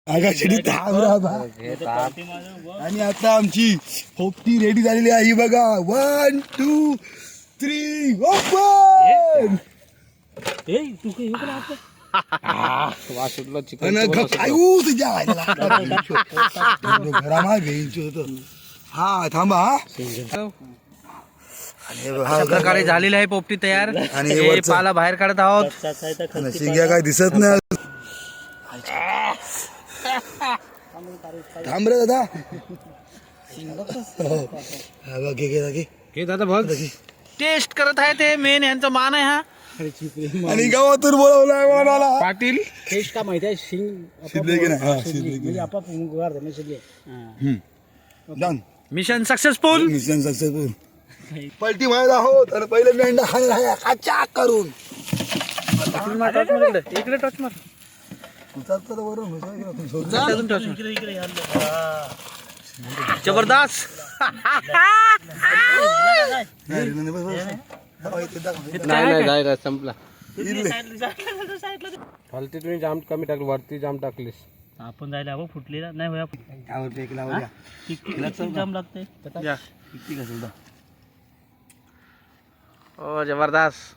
आगाशेडी आणि आता आमची पोपटी रेडी झालेली आहे. ही बघा 1 2 3 ओपन. हा थांबा. अशा प्रकारे झालेली आहे पोपटी तयार आणि पाला बाहेर काढत आहोत. शिंग्या काय दिसत नाही. थांब रे दादा. दादा बघ टेस्ट करत आहे ते मेन यांचा मान आहे हा. आणि गावातून बोलवलाय मला पाटील. टेस्ट का माहिती आहे शिंग शिजले की नाही. म्हणजे आपाप उगार झाले शिजले. Mission successful. Mission successful. पलटी मारत आहोत आणि पहिले मेंढा खाणार आहे काचाक करून. इकडे टच मार. जबरदस्त. नाही संपला. खालती तुम्ही जाम कमी टाकलं, वरती जाम टाकलीस. आपण जायला हवं फुटलेला नाही होया. जाम लागते. ओ जबरदस्त.